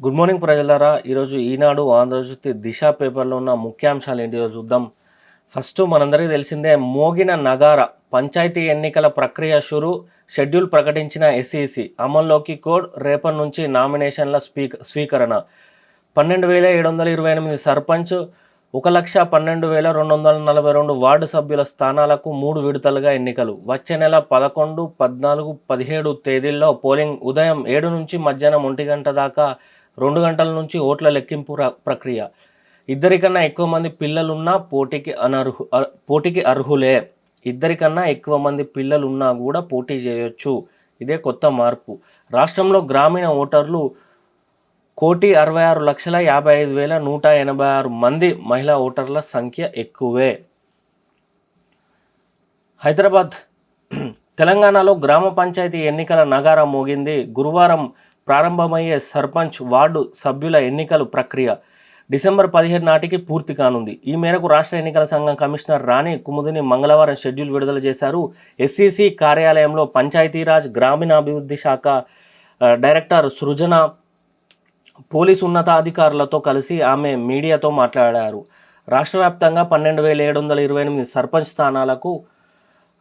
Good morning ప్రజలారా. ఈరోజు ఈనాడు, ఆంధ్రజ్యోతి, దిశ పేపర్లో ఉన్న ముఖ్యాంశాలు ఏంటిదో చూద్దాం. ఫస్ట్ మనందరికీ తెలిసిందే మోగిన నగార పంచాయతీ ఎన్నికల ప్రక్రియ షురు, షెడ్యూల్ ప్రకటించిన ఎస్ఈసి, అమల్లోకి కోడ్, రేపటి నుంచి నామినేషన్ల స్వీకరణ. 12,728 సర్పంచ్, 1,12,242 వార్డు సభ్యుల స్థానాలకు 3 విడతలుగా ఎన్నికలు. వచ్చే నెల 11, 14, 17 తేదీల్లో పోలింగ్. ఉదయం 7 నుంచి మధ్యాహ్నం 1 గంట దాకా 2 గంటల నుంచి ఓట్ల లెక్కింపు ప్రక్రియ. ఇద్దరికన్నా ఎక్కువ మంది పిల్లలున్నా పోటీకి అర్హులే. ఇద్దరికన్నా ఎక్కువ మంది పిల్లలున్నా కూడా పోటీ చేయొచ్చు. ఇదే కొత్త మార్పు. రాష్ట్రంలో గ్రామీణ ఓటర్లు 1,66,55,186 మంది. మహిళా ఓటర్ల సంఖ్య ఎక్కువే. హైదరాబాద్ తెలంగాణలో గ్రామ పంచాయతీ ఎన్నికల నగారా మోగింది. గురువారం ప్రారంభమయ్యే సర్పంచ్, వార్డు సభ్యుల ఎన్నికల ప్రక్రియ డిసెంబర్ 15 నాటికి పూర్తి కానుంది. ఈ మేరకు రాష్ట్ర ఎన్నికల సంఘం కమిషనర్ రాణి కుముదిని మంగళవారం షెడ్యూల్ విడుదల చేశారు. ఎస్ఈసి కార్యాలయంలో పంచాయతీరాజ్ గ్రామీణాభివృద్ధి శాఖ డైరెక్టర్ సృజన, పోలీసు ఉన్నతాధికారులతో కలిసి ఆమె మీడియాతో మాట్లాడారు. రాష్ట్ర వ్యాప్తంగా 12,728 సర్పంచ్ స్థానాలకు,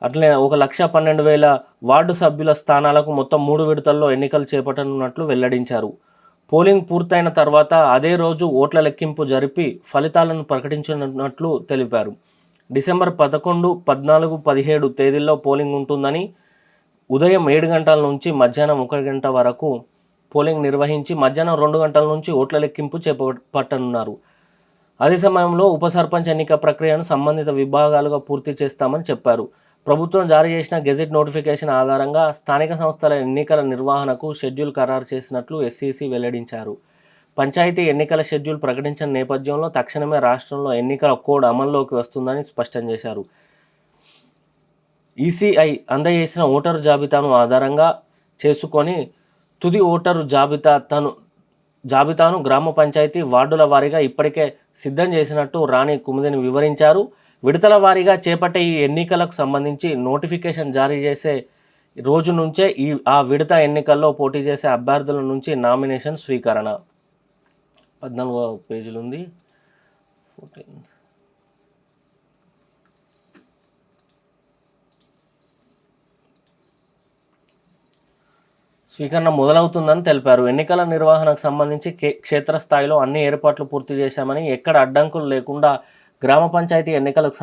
అట్లే 1,12,000 వార్డు సభ్యుల స్థానాలకు మొత్తం 3 విడతల్లో ఎన్నికలు చేపట్టనున్నట్లు వెల్లడించారు. పోలింగ్ పూర్తయిన తర్వాత అదే రోజు ఓట్ల లెక్కింపు జరిపి ఫలితాలను ప్రకటించనున్నట్లు తెలిపారు. డిసెంబర్ 11, 14, 17 తేదీల్లో పోలింగ్ ఉంటుందని, ఉదయం 7 గంటల నుంచి మధ్యాహ్నం 1 గంట వరకు పోలింగ్ నిర్వహించి మధ్యాహ్నం 2 గంటల నుంచి ఓట్ల లెక్కింపు చేపట్టనున్నారు. అదే సమయంలో ఉప సర్పంచ్ ఎన్నిక ప్రక్రియను సంబంధిత విభాగాలుగా పూర్తి చేస్తామని చెప్పారు. ప్రభుత్వం జారీ చేసిన గెజెట్ నోటిఫికేషన్ ఆధారంగా స్థానిక సంస్థల ఎన్నికల నిర్వహణకు షెడ్యూల్ ఖరారు చేసినట్లు ఎస్ఈసి వెల్లడించారు. పంచాయతీ ఎన్నికల షెడ్యూల్ ప్రకటించిన నేపథ్యంలో తక్షణమే రాష్ట్రంలో ఎన్నికల కోడ్ అమల్లోకి వస్తుందని స్పష్టం చేశారు. ఈసీఐ అందజేసిన ఓటరు జాబితాను ఆధారంగా చేసుకొని తుది ఓటరు జాబితాను గ్రామ పంచాయతీ వార్డుల వారీగా ఇప్పటికే సిద్ధం చేసినట్టు రాణి కుముదిని వివరించారు. విడతల వారీగా చేపట్టే ఈ ఎన్నికలకు సంబంధించి నోటిఫికేషన్ జారీ చేసే రోజు నుంచే ఆ విడత ఎన్నికల్లో పోటీ చేసే అభ్యర్థుల నుంచి నామినేషన్ స్వీకరణ. 14వ పేజీలు ఉంది. స్వీకరణ మొదలవుతుందని తెలిపారు. ఎన్నికల నిర్వహణకు సంబంధించి క్షేత్రస్థాయిలో అన్ని ఏర్పాట్లు పూర్తి చేశామని, ఎక్కడ అడ్డంకులు లేకుండా గ్రామ పంచాయతీ ఎన్నికలకు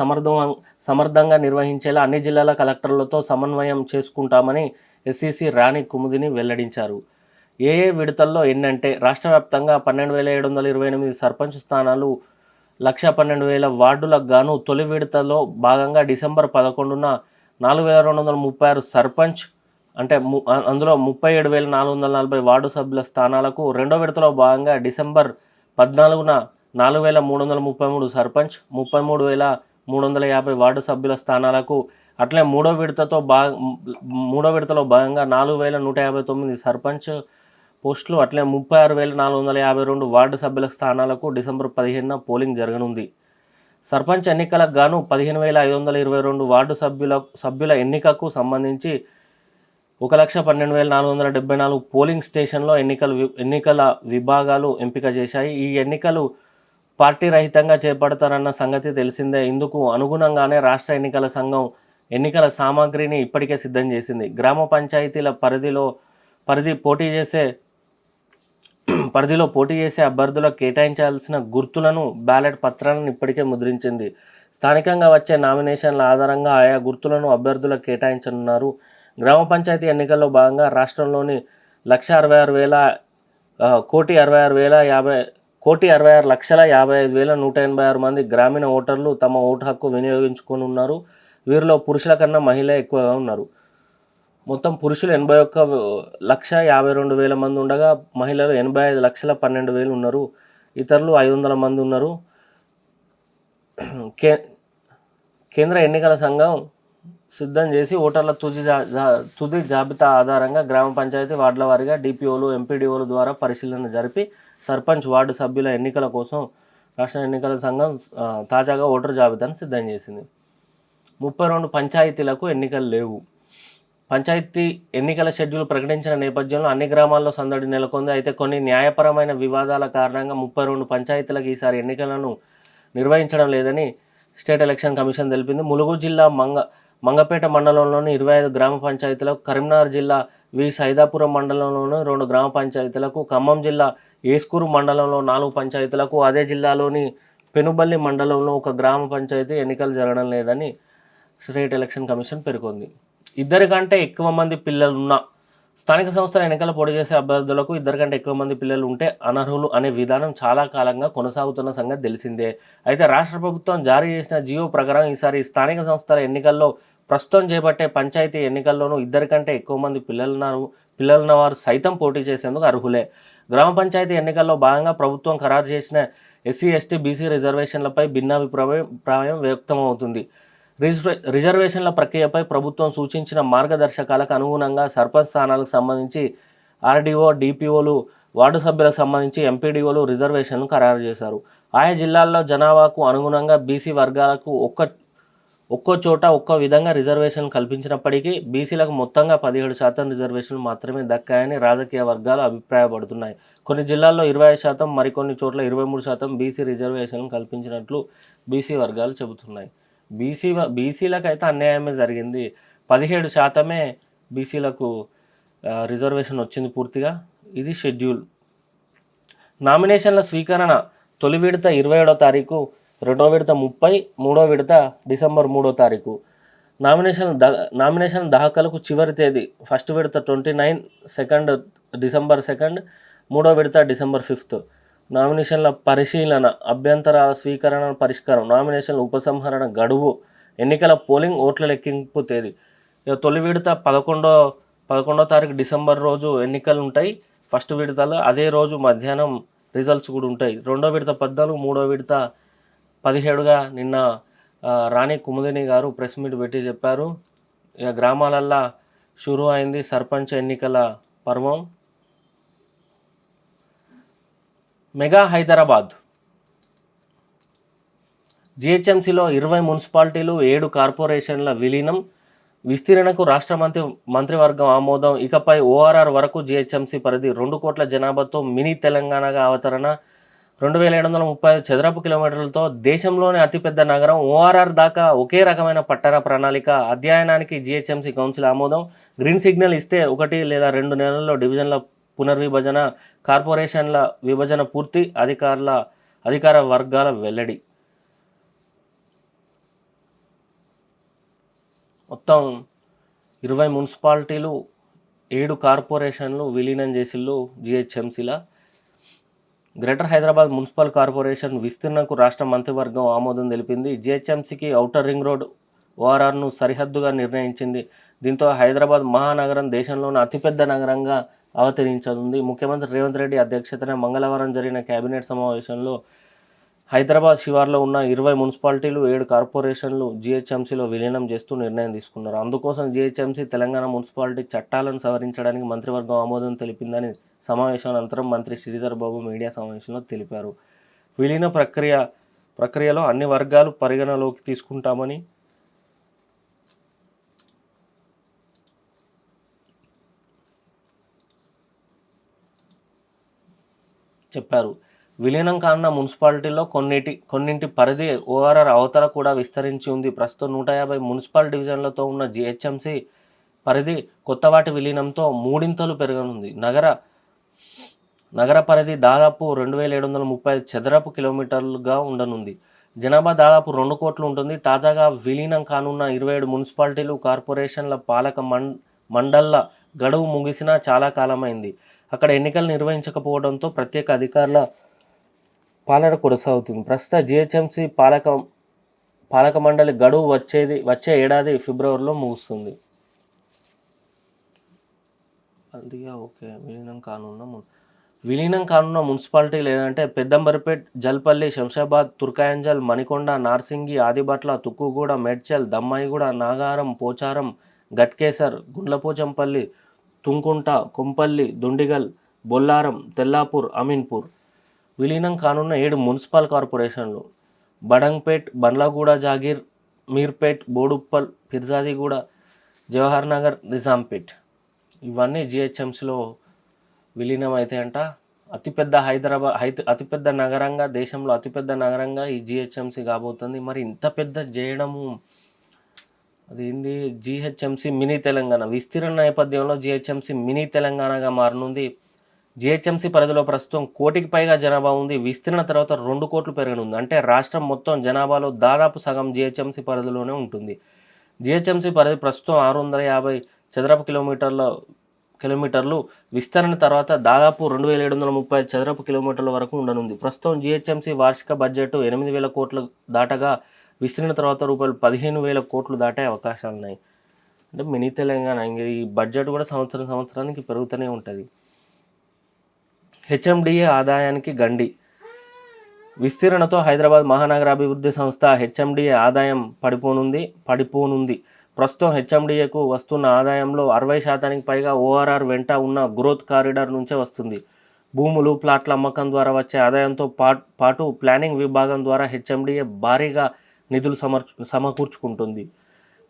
సమర్థంగా నిర్వహించేలా అన్ని జిల్లాల కలెక్టర్లతో సమన్వయం చేసుకుంటామని ఎస్ఈసి రాణి కుముదిని వెల్లడించారు. ఏ విడతల్లో ఎన్నంటే రాష్ట్ర వ్యాప్తంగా 12,728 సర్పంచ్ స్థానాలు, 1,12,000 వార్డులకు గాను తొలి విడతలో భాగంగా డిసెంబర్ 11న 4,236 సర్పంచ్, అంటే అందులో 37,440 వార్డు సభ్యుల స్థానాలకు, రెండో విడతలో భాగంగా డిసెంబర్ 14న 4,333 సర్పంచ్, 33,350 వార్డు సభ్యుల స్థానాలకు, అట్లే మూడో విడతలో భాగంగా 4,159 సర్పంచ్ పోస్టులు, అట్లే 36,452 వార్డు సభ్యుల స్థానాలకు డిసెంబర్ 15న పోలింగ్ జరగనుంది. సర్పంచ్ ఎన్నికలకు గాను 15,522 వార్డు సభ్యుల ఎన్నికకు సంబంధించి 1,12,474 పోలింగ్ స్టేషన్లో ఎన్నికల విభాగాలు ఎంపిక చేశాయి. ఈ ఎన్నికలు పార్టీ రహితంగా చేపడతారన్న సంగతి తెలిసిందే. ఇందుకు అనుగుణంగానే రాష్ట్ర ఎన్నికల సంఘం ఎన్నికల సామాగ్రిని ఇప్పటికే సిద్ధం చేసింది. గ్రామ పంచాయతీల పరిధిలో పోటీ చేసే అభ్యర్థులకు కేటాయించాల్సిన గుర్తులను, బ్యాలెట్ పత్రాలను ఇప్పటికే ముద్రించింది. స్థానికంగా వచ్చే నామినేషన్ల ఆధారంగా ఆయా గుర్తులను అభ్యర్థులకు కేటాయించనున్నారు. గ్రామ పంచాయతీ ఎన్నికల్లో భాగంగా రాష్ట్రంలోని 1,66,55,186 మంది గ్రామీణ ఓటర్లు తమ ఓటు హక్కు వినియోగించుకోనున్నారు. వీరిలో పురుషుల కన్నా మహిళలే ఎక్కువగా ఉన్నారు. మొత్తం పురుషులు 81,52,000 మంది ఉండగా మహిళలు 85,12,000 ఉన్నారు. ఇతరులు 500 మంది ఉన్నారు. కేంద్ర ఎన్నికల సంఘం సిద్ధం చేసి ఓటర్ల తుది జాబితా ఆధారంగా గ్రామ పంచాయతీ వార్డుల వారీగా డిపిఓలు, ఎంపీడీఓల ద్వారా పరిశీలన జరిపి సర్పంచ్, వార్డు సభ్యుల ఎన్నికల కోసం రాష్ట్ర ఎన్నికల సంఘం తాజాగా ఓటర్ జాబితాను సిద్ధం చేసింది. 32 పంచాయతీలకు ఎన్నికలు లేవు. పంచాయతీ ఎన్నికల షెడ్యూల్ ప్రకటించిన నేపథ్యంలో అన్ని గ్రామాల్లో సందడి నెలకొంది. అయితే కొన్ని న్యాయపరమైన వివాదాల కారణంగా 32 పంచాయతీలకు ఈసారి ఎన్నికలను నిర్వహించడం లేదని స్టేట్ ఎలక్షన్ కమిషన్ తెలిపింది. ములుగు జిల్లా మంగపేట మండలంలోని 25 గ్రామ పంచాయతీలకు, కరీంనగర్ జిల్లా వి సైదాపురం మండలంలోని 2 గ్రామ పంచాయతీలకు, ఖమ్మం జిల్లా ఏస్కూరు మండలంలో 4 పంచాయతీలకు, అదే జిల్లాలోని పెనుబల్లి మండలంలో 1 గ్రామ పంచాయతీ ఎన్నికలు జరగడం లేదని స్టేట్ ఎలక్షన్ కమిషన్ పేర్కొంది. ఇద్దరి కంటే ఎక్కువ మంది పిల్లలున్న స్థానిక సంస్థల ఎన్నికల పోటీ చేసే అభ్యర్థులకు ఇద్దరి కంటే ఎక్కువ మంది పిల్లలు ఉంటే అనర్హులు అనే విధానం చాలా కాలంగా కొనసాగుతున్న సంగతి తెలిసిందే. అయితే రాష్ట్ర ప్రభుత్వం జారీ చేసిన జియో ప్రకారం ఈసారి స్థానిక సంస్థల ఎన్నికల్లో ప్రస్తుతం చేపట్టే పంచాయతీ ఎన్నికల్లోనూ ఇద్దరి కంటే ఎక్కువ మంది పిల్లలున్న వారు సైతం పోటీ చేసేందుకు అర్హులే. గ్రామ పంచాయతీ ఎన్నికల్లో భాగంగా ప్రభుత్వం ఖరారు చేసిన ఎస్సీ, ఎస్టీ, బీసీ రిజర్వేషన్లపై భిన్నాభిప్రాయం వ్యక్తమవుతుంది. రిజర్వేషన్ల ప్రక్రియపై ప్రభుత్వం సూచించిన మార్గదర్శకాలకు అనుగుణంగా సర్పంచ్ స్థానాలకు సంబంధించి ఆర్డీఓ, డిపిఓలు, వార్డు సభ్యులకు సంబంధించి ఎంపీడీఓలు రిజర్వేషన్ను ఖరారు చేశారు. ఆయా జిల్లాల్లో జనాభాకు అనుగుణంగా బీసీ వర్గాలకు ఒక్కో చోట ఒక్కో విధంగా రిజర్వేషన్ కల్పించినప్పటికీ బీసీలకు మొత్తంగా 17% రిజర్వేషన్లు మాత్రమే దక్కాయని రాజకీయ వర్గాలు అభిప్రాయపడుతున్నాయి. కొన్ని జిల్లాల్లో 25%, మరికొన్ని చోట్ల 23% బీసీ రిజర్వేషన్లు కల్పించినట్లు బీసీ వర్గాలు చెబుతున్నాయి. బీసీలకు అయితే అన్యాయమే జరిగింది. 17% బీసీలకు రిజర్వేషన్ వచ్చింది పూర్తిగా. ఇది షెడ్యూల్. నామినేషన్ల స్వీకరణ తొలి విడత 27వ తారీఖు, రెండో విడత 30, మూడో విడత డిసెంబర్ 3వ తారీఖు. నామినేషన్ దాఖలకు చివరి తేదీ ఫస్ట్ విడత 29, సెకండ్ డిసెంబర్ 2, మూడో విడత డిసెంబర్ 5. నామినేషన్ల పరిశీలన, అభ్యంతరాల స్వీకరణ, పరిష్కారం, నామినేషన్ల ఉపసంహరణ గడువు, ఎన్నికల పోలింగ్, ఓట్ల లెక్కింపు తేదీ. తొలి విడత 11వ తారీఖు డిసెంబర్ రోజు ఎన్నికలు ఉంటాయి ఫస్ట్ విడతలో. అదే రోజు మధ్యాహ్నం రిజల్ట్స్ కూడా ఉంటాయి. రెండో విడత 14, మూడో విడత 17గా నిన్న రాణి కుముదిని గారు ప్రెస్ మీట్ పెట్టి చెప్పారు. ఇక గ్రామాలల్లో షురూ అయింది సర్పంచ్ ఎన్నికల పర్వం. మెగా హైదరాబాద్. జిహెచ్ఎంసీలో 20 మున్సిపాలిటీలు, 7 కార్పొరేషన్ల విలీనం, విస్తీర్ణకు రాష్ట్ర మంత్రివర్గం ఆమోదం. ఇకపై ఓఆర్ఆర్ వరకు జిహెచ్ఎంసీ పరిధి 2 కోట్ల జనాభాతో మినీ తెలంగాణగా అవతరణ. 2735 చదరపు కిలోమీటర్లతో దేశంలోనే అతిపెద్ద నగరం. ఓఆర్ఆర్ దాకా ఒకే రకమైన పట్టణ ప్రణాళిక అధ్యయనానికి జిహెచ్ఎంసీ కౌన్సిల్ ఆమోదం. గ్రీన్ సిగ్నల్ ఇస్తే 1 లేదా 2 నెలల్లో డివిజన్ల పునర్విభజన, కార్పొరేషన్ల విభజన పూర్తి. అధికార వర్గాల వెల్లడి. మొత్తం 20 మున్సిపాలిటీలు, 7 కార్పొరేషన్లు విలీనం చేసిళ్ళు జిహెచ్ఎంసీల. గ్రేటర్ హైదరాబాద్ మున్సిపల్ కార్పొరేషన్ విస్తీర్ణకు రాష్ట్ర మంత్రివర్గం ఆమోదం తెలిపింది. జిహెచ్ఎంసీకి ఔటర్ రింగ్ రోడ్ ఓఆర్ఆర్ను సరిహద్దుగా నిర్ణయించింది. దీంతో హైదరాబాద్ మహానగరం దేశంలోని అతిపెద్ద నగరంగా అవతరించనుంది. ముఖ్యమంత్రి రేవంత్ రెడ్డి అధ్యక్షతన మంగళవారం జరిగిన కేబినెట్ సమావేశంలో హైదరాబాద్ శివార్లో ఉన్న 20 మున్సిపాలిటీలు, 7 కార్పొరేషన్లు జిహెచ్ఎంసీలో విలీనం చేస్తూ నిర్ణయం తీసుకున్నారు. అందుకోసం జిహెచ్ఎంసీ తెలంగాణ మున్సిపాలిటీ చట్టాలను సవరించడానికి మంత్రివర్గం ఆమోదం తెలిపిందని సమావేశం అనంతరం మంత్రి శ్రీధర్ బాబు మీడియా సమావేశంలో తెలిపారు. విలీన ప్రక్రియలో అన్ని వర్గాలు పరిగణలోకి తీసుకుంటామని చెప్పారు. విలీనం కానున్న మున్సిపాలిటీల్లో కొన్నింటి పరిధి ఓఆర్ఆర్ అవతల కూడా విస్తరించి ఉంది. ప్రస్తుతం 150 మున్సిపల్ డివిజన్లతో ఉన్న జిహెచ్ఎంసీ పరిధి కొత్తవాటి విలీనంతో 3 పెరగనుంది. నగర పరిధి దాదాపు 2735 చదరపు కిలోమీటర్లుగా ఉండనుంది. జనాభా దాదాపు 2 కోట్లు ఉంటుంది. తాజాగా విలీనం కానున్న 27 మున్సిపాలిటీలు, కార్పొరేషన్ల పాలక మండళ్ల గడువు ముగిసినా చాలా కాలమైంది. అక్కడ ఎన్నికలు నిర్వహించకపోవడంతో ప్రత్యేక అధికారుల పాలన కొనసాగుతుంది. ప్రస్తుత జిహెచ్ఎంసీ పాలక మండలి గడువు వచ్చే ఏడాది ఫిబ్రవరిలో ముగుస్తుంది. విలీనం కానున్న మున్సిపాలిటీలు ఏంటంటే పెద్దంబరిపేట్, జల్పల్లి, శంషాబాద్, తుర్కాయంజల్, మణికొండ, నార్సింగి, ఆదిబట్ల, తుక్కుగూడ, మేడ్చల్, దమ్మాయిగూడ, నాగారం, పోచారం, గట్కేసర్, గుండ్లపోచంపల్లి, తుంకుంట, కొంపల్లి, దుండిగల్, బొల్లారం, తెల్లాపూర్, అమీన్పూర్. విలీనం కానున్న 7 మున్సిపల్ కార్పొరేషన్లు బడంగ్పేట్, బండ్లగూడ, జాగీర్, మీర్పేట్, బోడుప్పల్, ఫిర్జాదిగూడ, జవహర్ నగర్, నిజాంపేట్ ఇవన్నీ జిహెచ్ఎంసీలో విలీనం అవుతాయంట. అతిపెద్ద నగరంగా, దేశంలో అతిపెద్ద నగరంగా ఈ జిహెచ్ఎంసీ కాబోతుంది. మరి ఇంత పెద్ద చేయడము అది ఏంది? జిహెచ్ఎంసీ మినీ తెలంగాణ విస్తీర్ణ నేపథ్యంలో జిహెచ్ఎంసీ మినీ తెలంగాణగా మారనుంది. జిహెచ్ఎంసీ పరిధిలో ప్రస్తుతం 1 కోటికి పైగా జనాభా ఉంది. విస్తీర్ణ తర్వాత 2 కోట్లు పెరగనుంది. అంటే రాష్ట్రం మొత్తం జనాభాలో దాదాపు సగం జిహెచ్ఎంసీ పరిధిలోనే ఉంటుంది. జిహెచ్ఎంసీ పరిధి ప్రస్తుతం 650 చదరపు కిలోమీటర్లు విస్తరణ తర్వాత దాదాపు 2730 చదరపు కిలోమీటర్ల వరకు ఉండనుంది. ప్రస్తుతం జిహెచ్ఎంసీ వార్షిక బడ్జెట్ 8,000 కోట్లు దాటగా విస్తరణ తర్వాత రూపాయలు 15,000 కోట్లు దాటే అవకాశాలున్నాయి. అంటే మినీ తెలంగాణ ఇంక ఈ బడ్జెట్ కూడా సంవత్సరానికి పెరుగుతూనే ఉంటుంది. హెచ్ఎండిఏ ఆదాయానికి గండి. విస్తీర్ణతో హైదరాబాద్ మహానగరాభివృద్ధి సంస్థ హెచ్ఎండిఏ ఆదాయం పడిపోనుంది. ప్రస్తుతం హెచ్ఎండిఏకు వస్తున్న ఆదాయంలో 60% పైగా ఓఆర్ఆర్ వెంట ఉన్న గ్రోత్ కారిడార్ నుంచే వస్తుంది. భూములు, ప్లాట్ల అమ్మకం ద్వారా వచ్చే ఆదాయంతో పాటు ప్లానింగ్ విభాగం ద్వారా హెచ్ఎండిఏ భారీగా నిధులు సమకూర్చుకుంటుంది.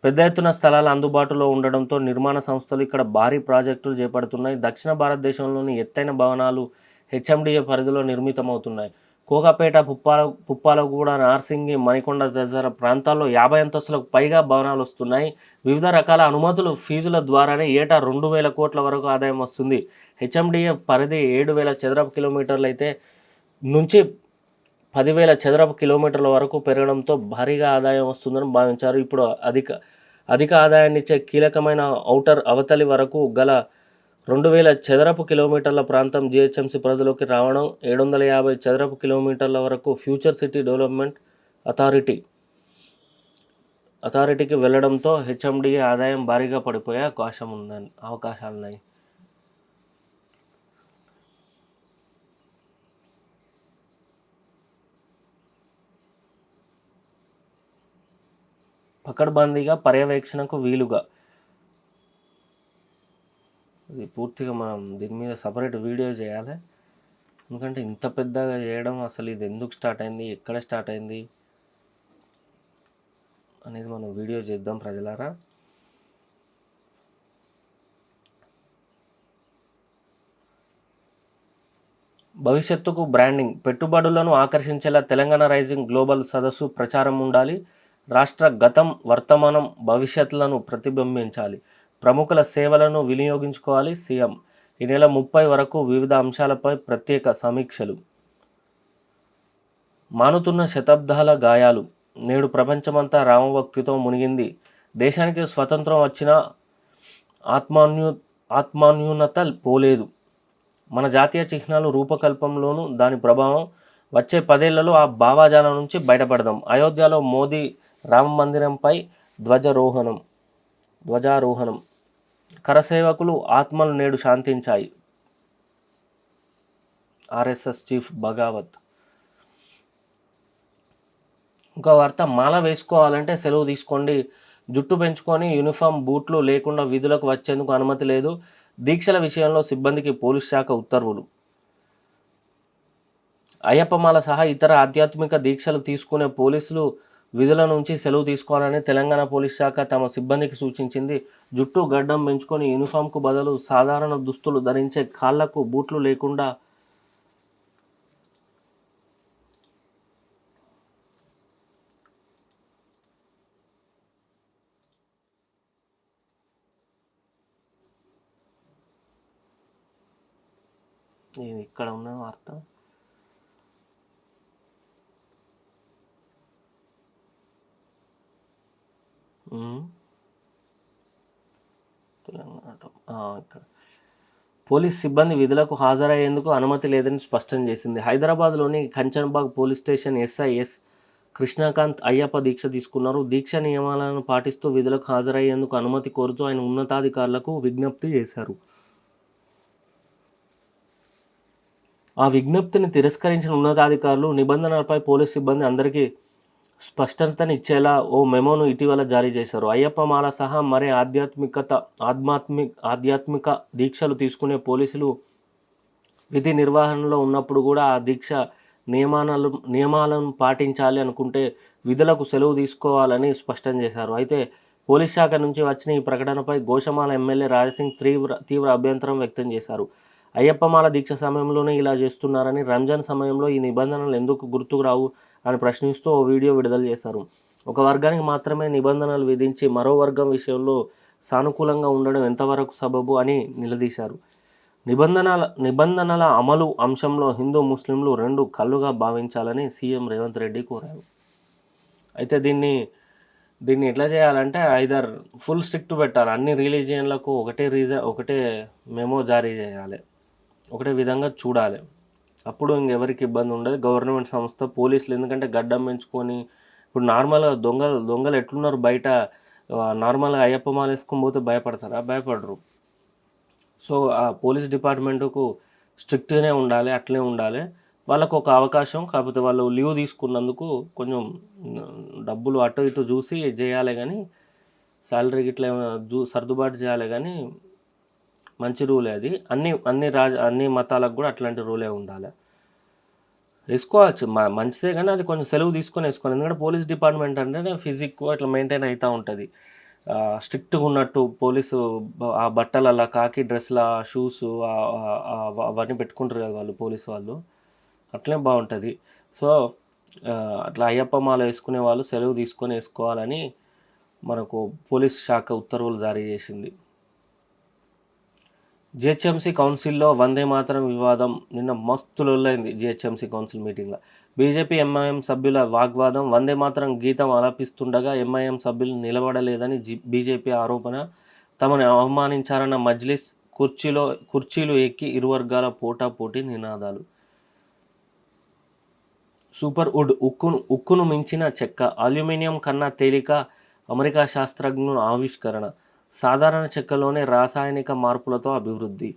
పెద్ద ఎత్తున స్థలాలు అందుబాటులో ఉండడంతో నిర్మాణ సంస్థలు ఇక్కడ భారీ ప్రాజెక్టులు చేపడుతున్నాయి. దక్షిణ భారతదేశంలోని ఎత్తైన భవనాలు హెచ్ఎండిఏ పరిధిలో నిర్మితమవుతున్నాయి. కోకాపేట, పుప్పాలగూడ, నార్సింగి, మణికొండ తదితర ప్రాంతాల్లో 50 అంతస్తులకు పైగా భవనాలు వస్తున్నాయి. వివిధ రకాల అనుమతులు, ఫీజుల ద్వారానే ఏటా 2,000 కోట్ల వరకు ఆదాయం వస్తుంది. హెచ్ఎండిఏ పరిధి 7,000 చదరపు కిలోమీటర్లు అయితే నుంచి 10,000 చదరపు కిలోమీటర్ల వరకు పెరగడంతో భారీగా ఆదాయం వస్తుందని భావించారు. ఇప్పుడు అధిక ఆదాయాన్నిచ్చే కీలకమైన ఔటర్ అవతలి వరకు గల 2,000 చదరపు కిలోమీటర్ల ప్రాంతం జిహెచ్ఎంసీ పరిధిలోకి రావడం, 750 చదరపు కిలోమీటర్ల వరకు ఫ్యూచర్ సిటీ డెవలప్మెంట్ అథారిటీకి వెళ్లడంతో హెచ్ఎండిఏ ఆదాయం భారీగా పడిపోయే అవకాశాలున్నాయి. పకడ్బందీగా పర్యవేక్షణకు వీలుగా. ఇది పూర్తిగా మనం దీని మీద సపరేట్ వీడియో చేయాలి. ఎందుకంటే ఇంత పెద్దగా చేయడం అసలు ఇది ఎందుకు స్టార్ట్ అయింది, ఎక్కడ స్టార్ట్ అయింది అనేది మనం వీడియో చేద్దాం ప్రజలారా. భవిష్యత్తుకు బ్రాండింగ్. పెట్టుబడులను ఆకర్షించేలా తెలంగాణ రైజింగ్ గ్లోబల్ సదస్సు ప్రచారం ఉండాలి. రాష్ట్ర గతం, వర్తమానం, భవిష్యత్తులను ప్రతిబింబించాలి. ప్రముఖుల సేవలను వినియోగించుకోవాలి. సీఎం ఈ నెల 30 వరకు వివిధ అంశాలపై ప్రత్యేక సమీక్షలు. మానుతున్న శతాబ్దాల గాయాలు. నేడు ప్రపంచమంతా రామభక్తితో మునిగింది. దేశానికి స్వతంత్రం వచ్చిన ఆత్మాన్యూనత పోలేదు. మన జాతీయ చిహ్నాలు రూపకల్పంలోనూ దాని ప్రభావం. వచ్చే 10 ఏళ్లలో ఆ భావాజాలం నుంచి బయటపడదాం. అయోధ్యలో మోదీ రామ మందిరంపై ధ్వజారోహణం. కరసేవకులు ఆత్మలు నేడు శాంతించాయి. RSS chief భగావత్. ఇంకో వార్త, మాల వేసుకోవాలంటే సెలవు తీసుకోండి. జుట్టు పెంచుకొని యూనిఫామ్, బూట్లు లేకుండా విధులకు వచ్చేందుకు అనుమతి లేదు. దీక్షల విషయంలో సిబ్బందికి పోలీస్ శాఖ ఉత్తర్వులు. అయ్యప్పమాల సహా ఇతర ఆధ్యాత్మిక దీక్షలు తీసుకునే పోలీసులు విధుల నుంచి సెలవు తీసుకోవాలని తెలంగాణ పోలీస్ శాఖ తమ సిబ్బందికి సూచించింది. జుట్టు, గడ్డం పెంచుకొని యూనిఫామ్కు బదులు సాధారణ దుస్తులు ధరించే, కాళ్లకు బూట్లు లేకుండా ఇక్కడ ఉన్న వార్త. ఇక్కడ పోలీస్ సిబ్బంది విధులకు హాజరయ్యేందుకు అనుమతి లేదని స్పష్టం చేసింది. హైదరాబాద్లోని Kanchanbagh police station SI Krishnakanth Ayyappa దీక్ష తీసుకున్నారు. దీక్ష నియమాలను పాటిస్తూ విధులకు హాజరయ్యేందుకు అనుమతి కోరుతూ ఆయన ఉన్నతాధికారులకు విజ్ఞప్తి చేశారు. ఆ విజ్ఞప్తిని తిరస్కరించిన ఉన్నతాధికారులు నిబంధనలపై పోలీస్ సిబ్బంది అందరికీ స్పష్టతనిచ్చేలా ఓ మెమోను ఇటీవల జారీ చేశారు. అయ్యప్పమాల సహా మరే ఆధ్యాత్మిక దీక్షలు తీసుకునే పోలీసులు విధి నిర్వహణలో ఉన్నప్పుడు కూడా ఆ దీక్ష నియమాలను పాటించాలి అనుకుంటే విధులకు సెలవు తీసుకోవాలని స్పష్టం చేశారు. అయితే పోలీస్ శాఖ నుంచి వచ్చిన ఈ ప్రకటనపై గోషమాల ఎమ్మెల్యే రాజసింగ్ తీవ్ర అభ్యంతరం వ్యక్తం చేశారు. అయ్యప్పమాల దీక్ష సమయంలోనే ఇలా చేస్తున్నారని, రంజాన్ సమయంలో ఈ నిబంధనలు ఎందుకు గుర్తుకు రావు అని ప్రశ్నిస్తూ ఓ వీడియో విడుదల చేశారు. ఒక వర్గానికి మాత్రమే నిబంధనలు విధించి మరో వర్గం విషయంలో సానుకూలంగా ఉండడం ఎంతవరకు సబబు అని నిలదీశారు. నిబంధనల అమలు అంశంలో హిందూ ముస్లింలు రెండు కళ్ళుగా భావించాలని సీఎం రేవంత్ రెడ్డి కోరారు. అయితే దీన్ని ఎట్లా చేయాలంటే ఐదర్ ఫుల్ స్ట్రిక్ట్ పెట్టాలి, అన్ని రిలీజియన్లకు ఒకటే మెమో జారీ చేయాలి, ఒకటే విధంగా చూడాలి. అప్పుడు ఇంకెవరికి ఇబ్బంది ఉండదు. గవర్నమెంట్ సంస్థ, పోలీసులు, ఎందుకంటే గడ్డం పెంచుకొని ఇప్పుడు నార్మల్గా దొంగలు ఎట్లున్నారు బయట, నార్మల్గా అయ్యప్ప మాల వేసుకొని పోతే భయపడతారా? భయపడరు. సో ఆ పోలీస్ డిపార్ట్మెంటుకు స్ట్రిక్ట్గానే ఉండాలి, అట్లే ఉండాలి. వాళ్ళకు ఒక అవకాశం, కాకపోతే వాళ్ళు లీవ్ తీసుకున్నందుకు కొంచెం డబ్బులు అటు ఇటు చూసి చేయాలి, కానీ శాలరీ ఇట్లా సర్దుబాటు చేయాలి. కానీ మంచి రూలే అది. అన్ని మతాలకు కూడా అట్లాంటి రూలే ఉండాలి. వేసుకోవచ్చు, మంచిదే, కానీ అది కొంచెం సెలవు తీసుకొని వేసుకోవాలి. ఎందుకంటే పోలీస్ డిపార్ట్మెంట్ అంటేనే ఫిజిక్ అట్లా మెయింటైన్ అవుతూ ఉంటుంది. స్ట్రిక్ట్గా ఉన్నట్టు పోలీసు ఆ బట్టలు, కాకి డ్రెస్లా, షూస్ అవన్నీ పెట్టుకుంటారు కదా వాళ్ళు, పోలీసు వాళ్ళు. అట్లే బాగుంటుంది. సో అట్లా అయ్యప్ప మాల వేసుకునే వాళ్ళు సెలవు తీసుకొని వేసుకోవాలని మనకు పోలీస్ శాఖ ఉత్తర్వులు జారీ చేసింది. జిహెచ్ఎంసీ కౌన్సిల్లో వందే మాతరం వివాదం నిన్న మస్తు లొల్లైంది. జిహెచ్ఎంసీ కౌన్సిల్ మీటింగ్లో బీజేపీ ఎంఐఎం సభ్యుల వాగ్వాదం. వందే మాతరం గీతం ఆలపిస్తుండగా ఎంఐఎం సభ్యులు నిలబడలేదని బీజేపీ ఆరోపణ. తమను అవమానించారన్న మజ్లిస్. కుర్చీలు ఎక్కి ఇరు వర్గాల పోటాపోటీ నినాదాలు. సూపర్ వుడ్ ఉక్కును మించిన చెక్క, అల్యూమినియం కన్నా తేలిక, అమెరికా శాస్త్రజ్ఞుల ఆవిష్కరణ. సాధారణ చెక్కలోనే రాసాయనిక మార్పులతో అభివృద్ధి.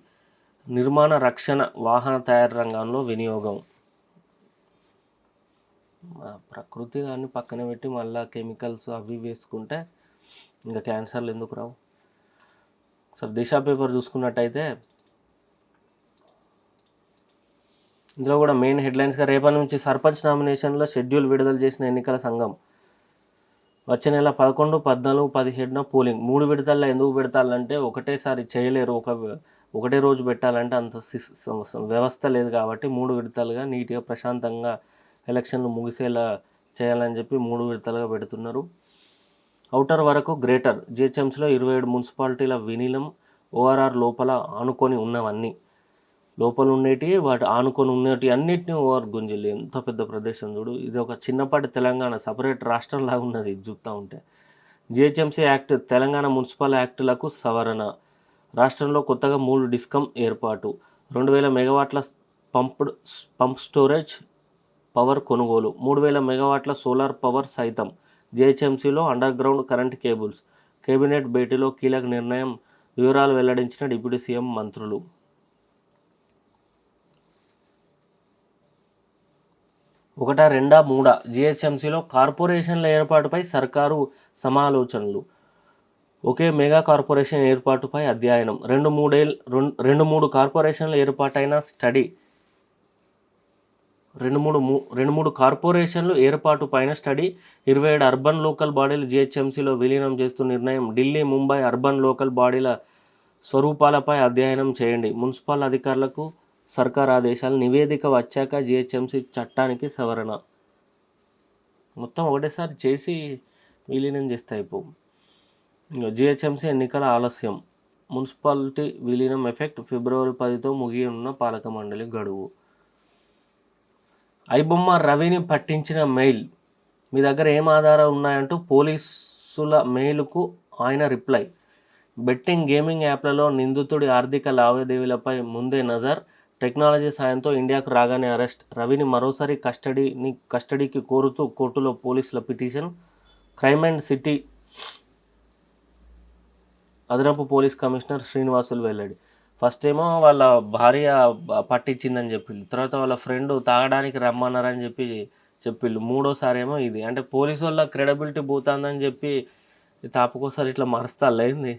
నిర్మాణ, రక్షణ, వాహన తయారీ రంగంలో వినియోగం. ప్రకృతి కానీ పక్కన పెట్టి మళ్ళీ కెమికల్స్ అవి వేసుకుంటే ఇంకా క్యాన్సర్లు ఎందుకు రావు? సార్ దిశ పేపర్ చూసుకున్నట్టయితే ఇందులో కూడా మెయిన్ హెడ్లైన్స్గా రేపటి నుంచి సర్పంచ్ నామినేషన్లో షెడ్యూల్ విడుదల చేసిన ఎన్నికల సంఘం. వచ్చే నెల 11, 14, 17న పోలింగ్. 3 విడతల్లో ఎందుకు పెడతారంటే ఒకటేసారి చేయలేరు, ఒకటే రోజు పెట్టాలంటే అంత వ్యవస్థ లేదు కాబట్టి 3 విడతలుగా నీట్గా ప్రశాంతంగా ఎలక్షన్లు ముగిసేలా చేయాలని చెప్పి 3 విడతలుగా పెడుతున్నారు. ఔటర్ వరకు గ్రేటర్ జిహెచ్ఎంసీలో 27 మున్సిపాలిటీల విలీనం. ఓఆర్ఆర్ లోపల ఆనుకొని ఉన్నవన్నీ, లోపల ఉండేటి వాటి ఆనుకొని ఉన్నటి అన్నిటిని ఓవర్ గుంజిల్లు. ఎంత పెద్ద ప్రదేశం చూడు. ఇది ఒక చిన్నపాటి తెలంగాణ, సపరేట్ రాష్ట్రంలాగా ఉన్నది చూస్తూ ఉంటే. జిహెచ్ఎంసీ యాక్ట్, తెలంగాణ మున్సిపల్ యాక్టులకు సవరణ. రాష్ట్రంలో కొత్తగా 3 డిస్కమ్ ఏర్పాటు. 2000 మెగావాట్ల పంప్ స్టోరేజ్ పవర్ కొనుగోలు. 3000 మెగావాట్ల సోలార్ పవర్ సైతం. జిహెచ్ఎంసీలో underground current cables. Cabinet భేటీలో కీలక నిర్ణయం. వివరాలు వెల్లడించిన డిప్యూటీ సీఎం, మంత్రులు. 1, 2, 3 జిహెచ్ఎంసీలో కార్పొరేషన్ల ఏర్పాటుపై సర్కారు సమాలోచనలు. ఒకే మెగా కార్పొరేషన్ ఏర్పాటుపై అధ్యయనం. 2-3 కార్పొరేషన్ల ఏర్పాటైన స్టడీ. 2-3 కార్పొరేషన్లు ఏర్పాటు పైన స్టడీ. 27 అర్బన్ లోకల్ బాడీలు జిహెచ్ఎంసీలో విలీనం చేస్తూ నిర్ణయం. ఢిల్లీ, ముంబై అర్బన్ లోకల్ బాడీల స్వరూపాలపై అధ్యయనం చేయండి. మున్సిపల్ అధికారులకు సర్కార్ ఆదేశాలు. నివేదిక వచ్చాక జిహెచ్ఎంసీ చట్టానికి సవరణ. మొత్తం ఒకటేసారి చేసి విలీనం చేస్తే అయిపోవు. జిహెచ్ఎంసీ ఎన్నికల ఆలస్యం. మున్సిపాలిటీ విలీనం ఎఫెక్ట్. ఫిబ్రవరి 10తో ముగియనున్న పాలక మండలి గడువు. ఐబొమ్మ రవిని పట్టించిన మెయిల్. మీ దగ్గర ఏం ఆధారాలు ఉన్నాయంటూ పోలీసుల మెయిల్కు ఆయన రిప్లై. బెట్టింగ్, గేమింగ్ యాప్లలో నిందితుడి ఆర్థిక లావాదేవీలపై ముందే నజర్. టెక్నాలజీ సాయంతో ఇండియాకు రాగానే అరెస్ట్. రవిని మరోసారి కస్టడీకి కోరుతూ కోర్టులో పోలీసుల పిటిషన్. క్రైమ్ అండ్ సిటీ అదనపు పోలీస్ కమిషనర్ శ్రీనివాసులు వెల్లడి. ఫస్ట్ ఏమో వాళ్ళ భార్య పట్టించిందని చెప్పిండు, తర్వాత వాళ్ళ ఫ్రెండ్ తాగడానికి రమ్మన్నారని చెప్పిళ్ళు, మూడోసారి ఏమో ఇది. అంటే పోలీసు వాళ్ళ క్రెడిబిలిటీ పోతుందని చెప్పి తాపకోసారి ఇట్లా మరుస్తా లేంది.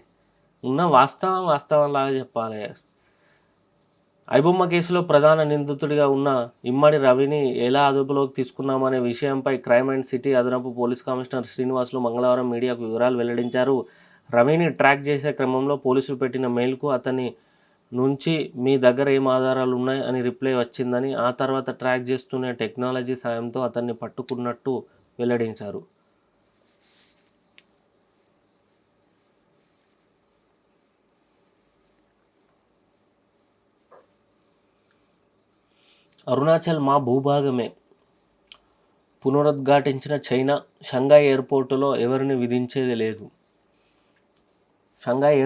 ఉన్న వాస్తవం లాగా చెప్పాలి. ఐబొమ్మ కేసులో ప్రధాన నిందితుడిగా ఉన్న ఇమ్మడి రవిని ఎలా అదుపులోకి తీసుకున్నామనే విషయంపై క్రైమ్ అండ్ సిటీ అదనపు పోలీస్ కమిషనర్ శ్రీనివాసులు మంగళవారం మీడియాకు వివరాలు వెల్లడించారు. రవిని ట్రాక్ చేసే క్రమంలో పోలీసులు పెట్టిన మెయిల్కు అతని నుంచి మీ దగ్గర ఏం ఆధారాలు ఉన్నాయి అని రిప్లై వచ్చిందని, ఆ తర్వాత ట్రాక్ చేస్తున్న టెక్నాలజీ సాయంతో అతన్ని పట్టుకున్నట్టు వెల్లడించారు. అరుణాచల్ మా భూభాగమే పునరుద్ఘాటించిన చైనా, షంఘాయ్ ఎయిర్పోర్టులో ఎవరిని విధించేది లేదు. షంఘాయ్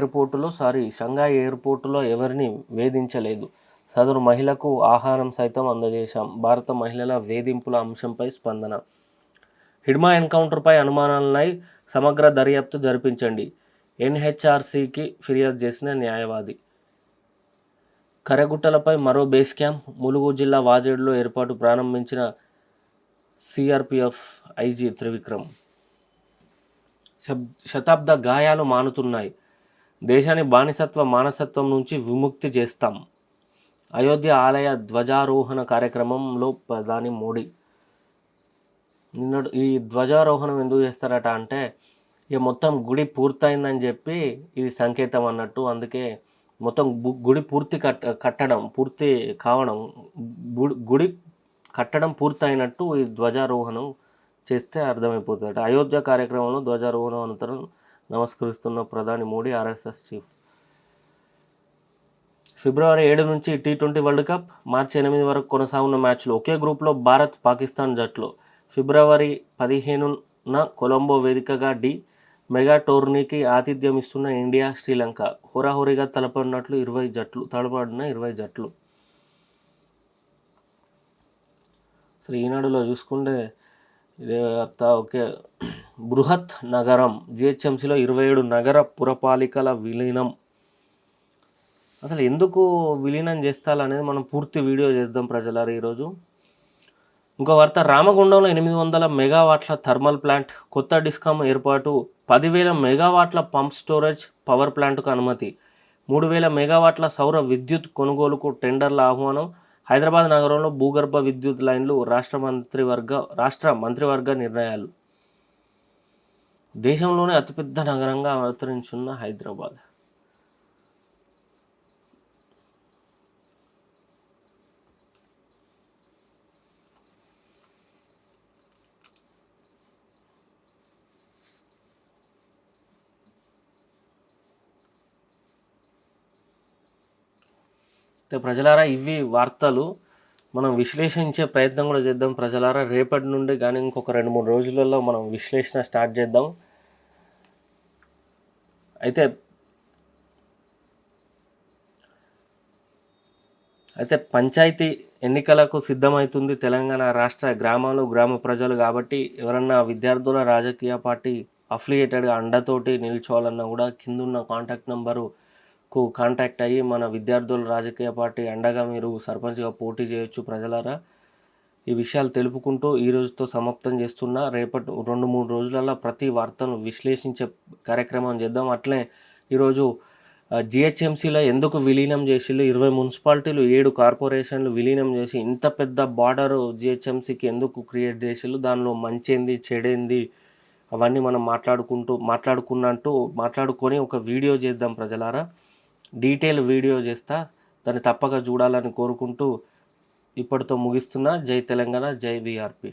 ఎయిర్పోర్టులో ఎవరిని వేధించలేదు. సదరు మహిళకు ఆహారం సైతం అందజేశాం. భారత మహిళల వేధింపుల అంశంపై స్పందన. హిడ్మా ఎన్కౌంటర్పై అనుమానాలపై సమగ్ర దర్యాప్తు జరిపించండి. ఎన్హెచ్ఆర్సీకి ఫిర్యాదు చేసిన న్యాయవాది. కర్రగుట్టలపై మరో బేస్ క్యాంప్. ములుగు జిల్లా వాజేడులో ఏర్పాటు ప్రారంభించిన సిఆర్పిఎఫ్ ఐజీ త్రివిక్రమ్. శతాబ్ద గాయాలు మానుతున్నాయి. దేశాన్ని బానిసత్వ మానసత్వం నుంచి విముక్తి చేస్తాం. అయోధ్య ఆలయ ధ్వజారోహణ కార్యక్రమంలో ప్రధాని మోడీ. ఈ ధ్వజారోహణం ఎందుకు చేస్తారట అంటే, ఇక మొత్తం గుడి పూర్తయిందని చెప్పి ఇది సంకేతం అన్నట్టు. అందుకే మొత్తం గుడి పూర్తి కావడం గుడి కట్టడం పూర్తయినట్టు ఈ ధ్వజారోహణం చేస్తే అర్థమైపోతుంది. అయోధ్య కార్యక్రమంలో ధ్వజారోహణం అనంతరం నమస్కరిస్తున్న ప్రధాని మోడీ. RSS chief. ఫిబ్రవరి 7 నుంచి T20 వరల్డ్ కప్, మార్చి 8 వరకు కొనసాగున్న మ్యాచ్లు. ఒకే గ్రూప్లో భారత్, పాకిస్తాన్ జట్లు. ఫిబ్రవరి 15న కొలంబో వేదికగా మెగా టోర్నీకి ఆతిథ్యం ఇస్తున్న ఇండియా, శ్రీలంక. హోరాహోరీగా తలపడిన 20 జట్లు. అసలు ఈనాడులో చూసుకుంటే ఇదే వార్త. ఓకే. బృహత్ నగరం జిహెచ్ఎంసీలో 27 నగర పురపాలికల విలీనం. అసలు ఎందుకు విలీనం చేస్తారనేది మనం పూర్తి వీడియో చేద్దాం ప్రజలారా ఈరోజు. ఇంకో వార్త. రామగుండంలో 800 మెగావాట్ల థర్మల్ ప్లాంట్. కొత్త డిస్కామ్ ఏర్పాటు. 10,000 మెగావాట్ల పంప్ స్టోరేజ్ పవర్ ప్లాంట్కు అనుమతి. 3,000 మెగావాట్ల సౌర విద్యుత్ కొనుగోలుకు టెండర్ల ఆహ్వానం. హైదరాబాద్ నగరంలో భూగర్భ విద్యుత్ లైన్లు. రాష్ట్ర మంత్రివర్గ నిర్ణయాలు. దేశంలోనే అతిపెద్ద నగరంగా అవతరించున్న హైదరాబాద్. ప్రజలారా, ఇవి వార్తలు. మనం విశ్లేషించే ప్రయత్నం కూడా చేద్దాం ప్రజలారా. రేపటి నుండి కానీ ఇంకొక 2-3 రోజులలో మనం విశ్లేషణ స్టార్ట్ చేద్దాం. అయితే పంచాయతీ ఎన్నికలకు సిద్ధమవుతుంది తెలంగాణ రాష్ట్ర. గ్రామ ప్రజలు కాబట్టి ఎవరన్నా విద్యార్థుల రాజకీయ పార్టీ అఫిలియేటెడ్గా అండతోటి నిల్చోవాలన్నా కూడా కిందున్న కాంటాక్ట్ నెంబరుకు కాంటాక్ట్ అయ్యి మన విద్యార్థుల రాజకీయ పార్టీ అండగా మీరు సర్పంచ్గా పోటీ చేయొచ్చు ప్రజలారా. ఈ విషయాలు తెలుపుకుంటూ ఈరోజుతో సమాప్తం చేస్తున్నా. రేపటి 2-3 రోజులలో ప్రతి వార్తను విశ్లేషించే కార్యక్రమం చేద్దాం. అట్లే ఈరోజు జిహెచ్ఎంసీలో ఎందుకు విలీనం చేసిళ్ళు, 20 మున్సిపాలిటీలు 7 కార్పొరేషన్లు విలీనం చేసి ఇంత పెద్ద బార్డరు జిహెచ్ఎంసీకి ఎందుకు క్రియేట్ చేసిళ్ళు, దానిలో మంచేంది చెడేంది అవన్నీ మనం మాట్లాడుకొని ఒక వీడియో చేద్దాం ప్రజలారా. డీటెయిల్ వీడియో చేస్తా, దాన్ని తప్పక చూడాలని కోరుకుంటూ ఇప్పటితో ముగిస్తున్నా. జై తెలంగాణ, జై వీఆర్పీ.